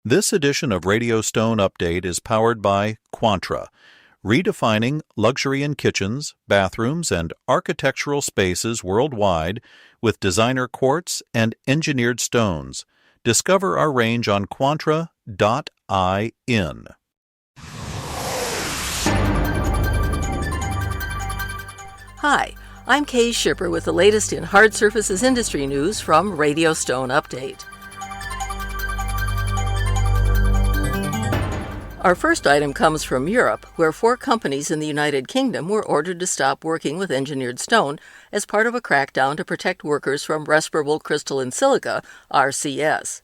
This edition of Radio Stone Update is powered by Quantra, redefining luxury in kitchens, bathrooms, and architectural spaces worldwide with designer quartz and engineered stones. Discover our range on quantra.in. Hi, I'm Kay Shipper with the latest in hard surfaces industry news from Radio Stone Update. Our first item comes from Europe, where 4 companies in the United Kingdom were ordered to stop working with engineered stone as part of a crackdown to protect workers from respirable crystalline silica, RCS.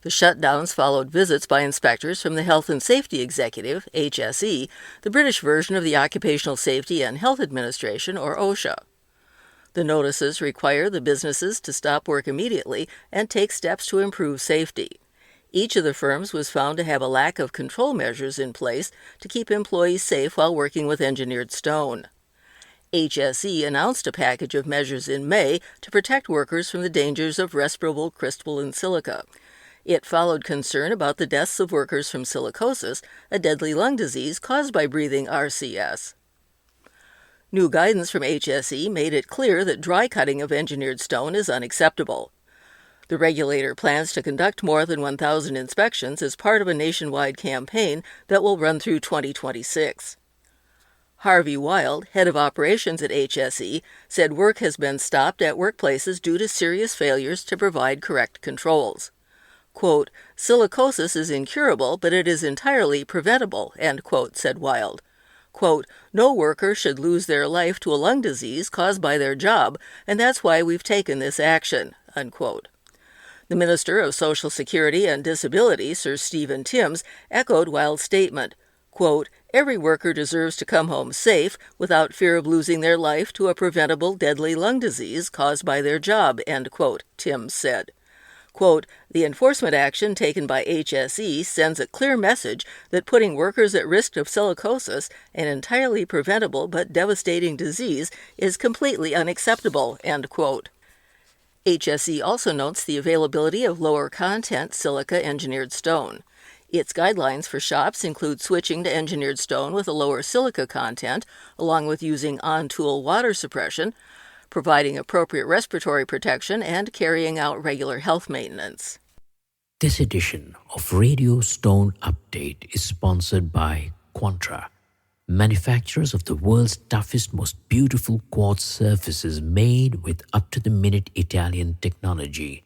The shutdowns followed visits by inspectors from the Health and Safety Executive, HSE, the British version of the Occupational Safety and Health Administration, or OSHA. The notices require the businesses to stop work immediately and take steps to improve safety. Each of the firms was found to have a lack of control measures in place to keep employees safe while working with engineered stone. HSE announced a package of measures in May to protect workers from the dangers of respirable crystalline silica. It followed concern about the deaths of workers from silicosis, a deadly lung disease caused by breathing RCS. New guidance from HSE made it clear that dry cutting of engineered stone is unacceptable. The regulator plans to conduct more than 1,000 inspections as part of a nationwide campaign that will run through 2026. Harvey Wild, head of operations at HSE, said work has been stopped at workplaces due to serious failures to provide correct controls. Quote, "Silicosis is incurable, but it is entirely preventable," end quote, said Wild. Quote, "No worker should lose their life to a lung disease caused by their job, and that's why we've taken this action," unquote. The Minister of Social Security and Disability, Sir Stephen Timms, echoed Wild's statement. Quote, "Every worker deserves to come home safe without fear of losing their life to a preventable deadly lung disease caused by their job," end quote, Timms said. Quote, "The enforcement action taken by HSE sends a clear message that putting workers at risk of silicosis, an entirely preventable but devastating disease, is completely unacceptable," end quote. HSE also notes the availability of lower content silica engineered stone. Its guidelines for shops include switching to engineered stone with a lower silica content, along with using on-tool water suppression, providing appropriate respiratory protection, and carrying out regular health maintenance. This edition of Radio Stone Update is sponsored by Quantra, manufacturers of the world's toughest, most beautiful quartz surfaces made with up-to-the-minute Italian technology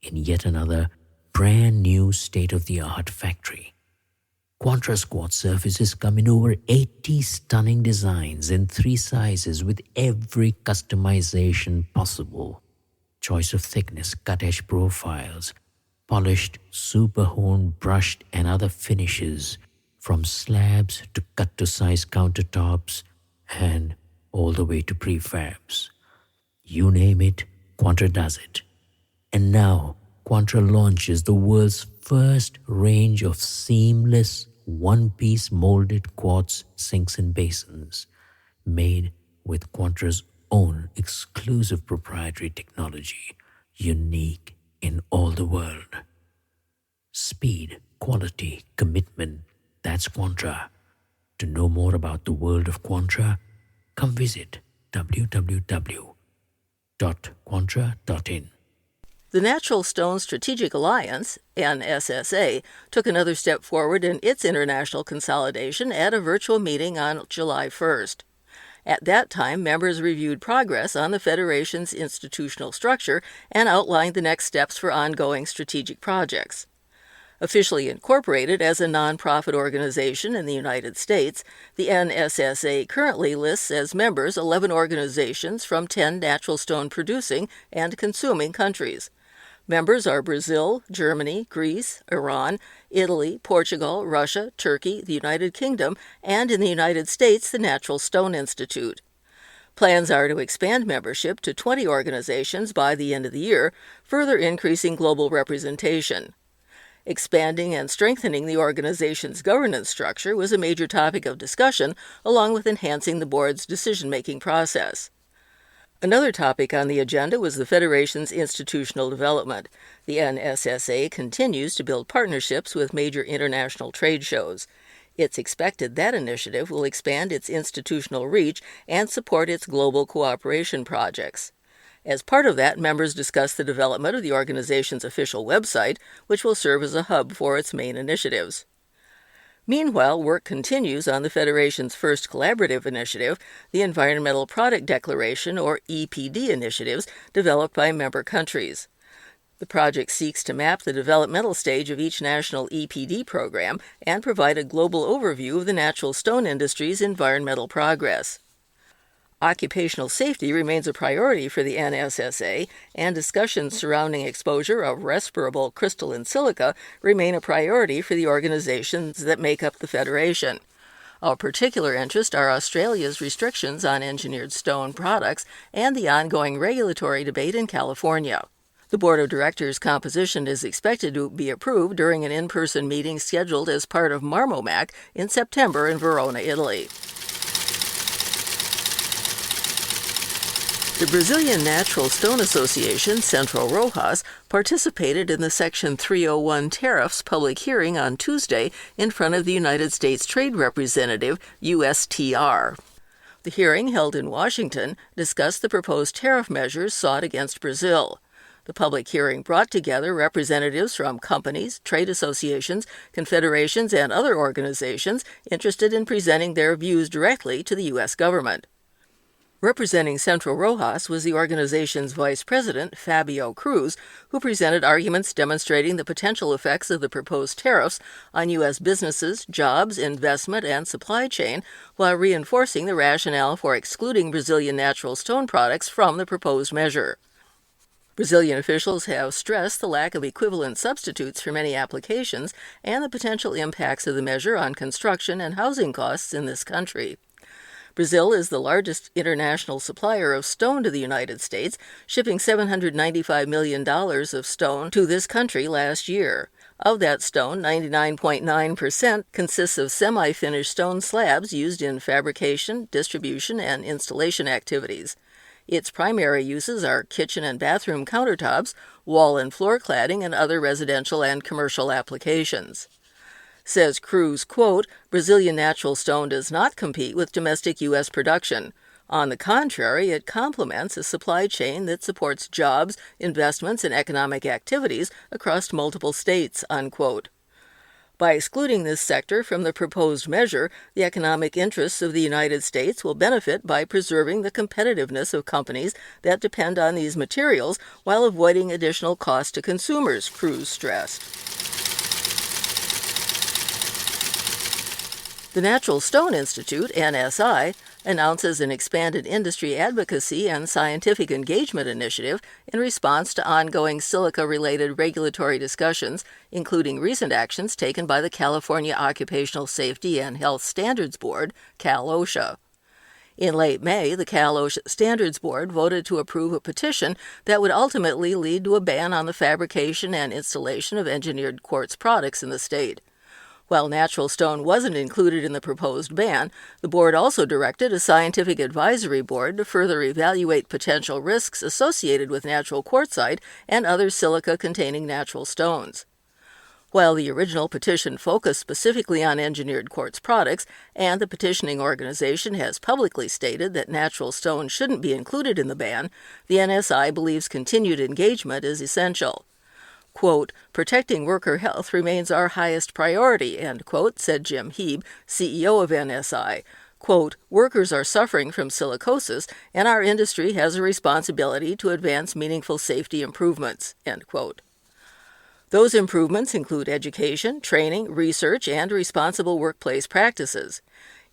in yet another brand new state-of-the-art factory. Quantra's quartz surfaces come in over 80 stunning designs in 3 sizes with every customization possible. Choice of thickness, cut-edge profiles, polished, super-honed, brushed and other finishes, from slabs to cut-to-size countertops and all the way to prefabs. You name it, Quantra does it. And now, Quantra launches the world's first range of seamless, one-piece molded quartz sinks and basins, made with Quantra's own exclusive proprietary technology, unique in all the world. Speed, quality, commitment, that's Quantra. To know more about the world of Quantra, come visit www.quantra.in. The Natural Stone Strategic Alliance, NSSA, took another step forward in its international consolidation at a virtual meeting on July 1st. At that time, members reviewed progress on the Federation's institutional structure and outlined the next steps for ongoing strategic projects. Officially incorporated as a nonprofit organization in the United States, the NSSA currently lists as members 11 organizations from 10 natural stone producing and consuming countries. Members are Brazil, Germany, Greece, Iran, Italy, Portugal, Russia, Turkey, the United Kingdom, and in the United States, the Natural Stone Institute. Plans are to expand membership to 20 organizations by the end of the year, further increasing global representation. Expanding and strengthening the organization's governance structure was a major topic of discussion, along with enhancing the board's decision-making process. Another topic on the agenda was the Federation's institutional development. The NSSA continues to build partnerships with major international trade shows. It's expected that initiative will expand its institutional reach and support its global cooperation projects. As part of that, members discussed the development of the organization's official website, which will serve as a hub for its main initiatives. Meanwhile, work continues on the Federation's first collaborative initiative, the Environmental Product Declaration, or EPD initiatives, developed by member countries. The project seeks to map the developmental stage of each national EPD program and provide a global overview of the natural stone industry's environmental progress. Occupational safety remains a priority for the NSSA, and discussions surrounding exposure of respirable crystalline silica remain a priority for the organizations that make up the Federation. Of particular interest are Australia's restrictions on engineered stone products and the ongoing regulatory debate in California. The Board of Directors' composition is expected to be approved during an in-person meeting scheduled as part of Marmomac in September in Verona, Italy. The Brazilian Natural Stone Association, Centrorochas, participated in the Section 301 tariffs public hearing on Tuesday in front of the United States Trade Representative, USTR. The hearing, held in Washington, discussed the proposed tariff measures sought against Brazil. The public hearing brought together representatives from companies, trade associations, confederations, and other organizations interested in presenting their views directly to the U.S. government. Representing Centrorochas was the organization's vice president, Fabio Cruz, who presented arguments demonstrating the potential effects of the proposed tariffs on U.S. businesses, jobs, investment, and supply chain, while reinforcing the rationale for excluding Brazilian natural stone products from the proposed measure. Brazilian officials have stressed the lack of equivalent substitutes for many applications and the potential impacts of the measure on construction and housing costs in this country. Brazil is the largest international supplier of stone to the United States, shipping $795 million of stone to this country last year. Of that stone, 99.9% consists of semi-finished stone slabs used in fabrication, distribution, and installation activities. Its primary uses are kitchen and bathroom countertops, wall and floor cladding, and other residential and commercial applications. Says Cruz, quote, Brazilian natural stone does not compete with domestic U.S. production. On the contrary, it complements a supply chain that supports jobs, investments, and economic activities across multiple states, unquote. By excluding this sector from the proposed measure, the economic interests of the United States will benefit by preserving the competitiveness of companies that depend on these materials while avoiding additional costs to consumers, Cruz stressed. The Natural Stone Institute, NSI, announces an expanded industry advocacy and scientific engagement initiative in response to ongoing silica-related regulatory discussions, including recent actions taken by the California Occupational Safety and Health Standards Board, Cal-OSHA. In late May, the Cal-OSHA Standards Board voted to approve a petition that would ultimately lead to a ban on the fabrication and installation of engineered quartz products in the state. While natural stone wasn't included in the proposed ban, the board also directed a scientific advisory board to further evaluate potential risks associated with natural quartzite and other silica-containing natural stones. While the original petition focused specifically on engineered quartz products, and the petitioning organization has publicly stated that natural stone shouldn't be included in the ban, the NSI believes continued engagement is essential. Quote, protecting worker health remains our highest priority, end quote, said Jim Heeb, CEO of NSI. Quote, workers are suffering from silicosis, and our industry has a responsibility to advance meaningful safety improvements, end quote. Those improvements include education, training, research, and responsible workplace practices.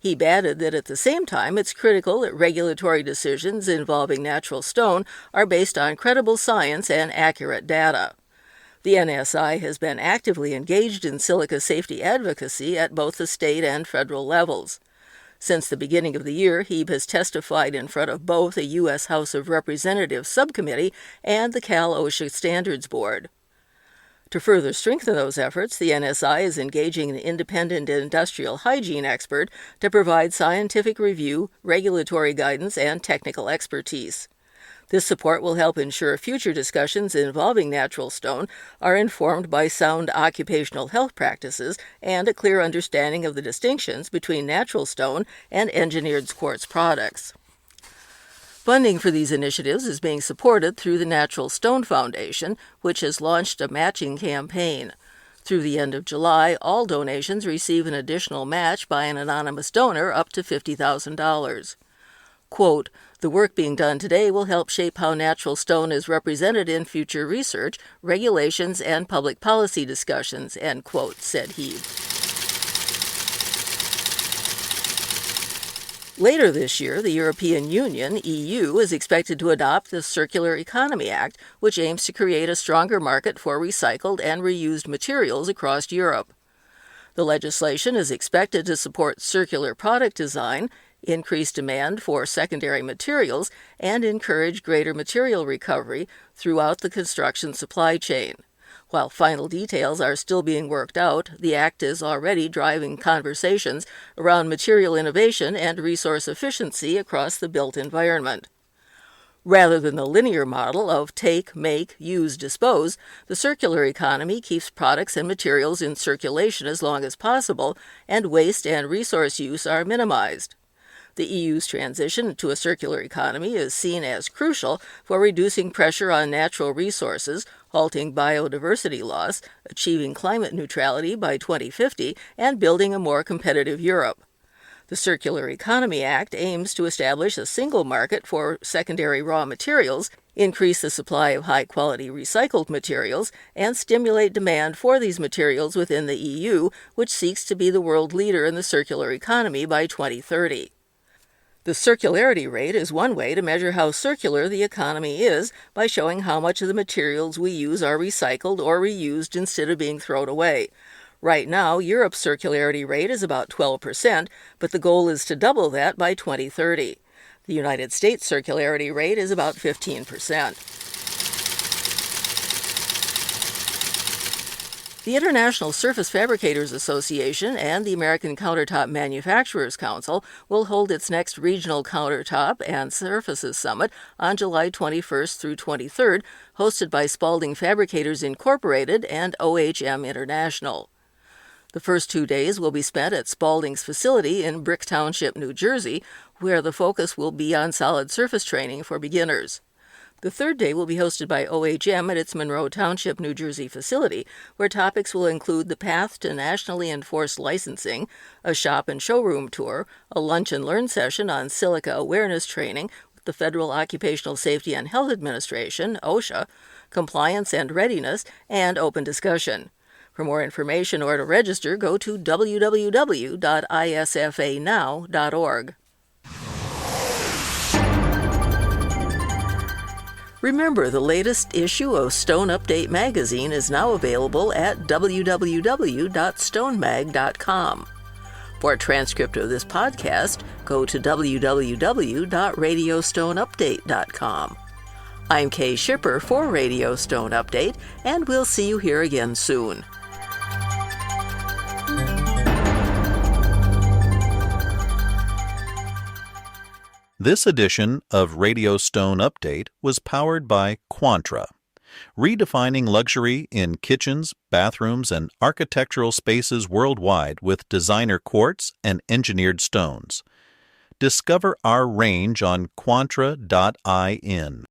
Heeb added that at the same time, it's critical that regulatory decisions involving natural stone are based on credible science and accurate data. The NSI has been actively engaged in silica safety advocacy at both the state and federal levels. Since the beginning of the year, Heeb has testified in front of both a U.S. House of Representatives subcommittee and the Cal-OSHA Standards Board. To further strengthen those efforts, the NSI is engaging an independent industrial hygiene expert to provide scientific review, regulatory guidance, and technical expertise. This support will help ensure future discussions involving natural stone are informed by sound occupational health practices and a clear understanding of the distinctions between natural stone and engineered quartz products. Funding for these initiatives is being supported through the Natural Stone Foundation, which has launched a matching campaign. Through the end of July, all donations receive an additional match by an anonymous donor up to $50,000. Quote, "The work being done today will help shape how natural stone is represented in future research, regulations, and public policy discussions," end quote, said he. Later this year, the European Union, EU, is expected to adopt the Circular Economy Act, which aims to create a stronger market for recycled and reused materials across Europe. The legislation is expected to support circular product design, increase demand for secondary materials, and encourage greater material recovery throughout the construction supply chain. While final details are still being worked out, the Act is already driving conversations around material innovation and resource efficiency across the built environment. Rather than the linear model of take, make, use, dispose, the circular economy keeps products and materials in circulation as long as possible, and waste and resource use are minimized. The EU's transition to a circular economy is seen as crucial for reducing pressure on natural resources, halting biodiversity loss, achieving climate neutrality by 2050, and building a more competitive Europe. The Circular Economy Act aims to establish a single market for secondary raw materials, increase the supply of high-quality recycled materials, and stimulate demand for these materials within the EU, which seeks to be the world leader in the circular economy by 2030. The circularity rate is one way to measure how circular the economy is by showing how much of the materials we use are recycled or reused instead of being thrown away. Right now, Europe's circularity rate is about 12%, but the goal is to double that by 2030. The United States circularity rate is about 15%. The International Surface Fabricators Association and the American Countertop Manufacturers Council will hold its next Regional Countertop and Surfaces Summit on July 21st through 23rd, hosted by Spalding Fabricators Incorporated and OHM International. The first 2 days will be spent at Spalding's facility in Brick Township, New Jersey, where the focus will be on solid surface training for beginners. The third day will be hosted by OHM at its Monroe Township, New Jersey facility, where topics will include the path to nationally enforced licensing, a shop and showroom tour, a lunch and learn session on silica awareness training with the Federal Occupational Safety and Health Administration, OSHA, compliance and readiness, and open discussion. For more information or to register, go to www.isfanow.org. Remember, the latest issue of Stone Update magazine is now available at www.stonemag.com. For a transcript of this podcast, go to www.radiostoneupdate.com. I'm Kay Shipper for Radio Stone Update, and we'll see you here again soon. This edition of Radio Stone Update was powered by Quantra, redefining luxury in kitchens, bathrooms, and architectural spaces worldwide with designer quartz and engineered stones. Discover our range on Quantra.in.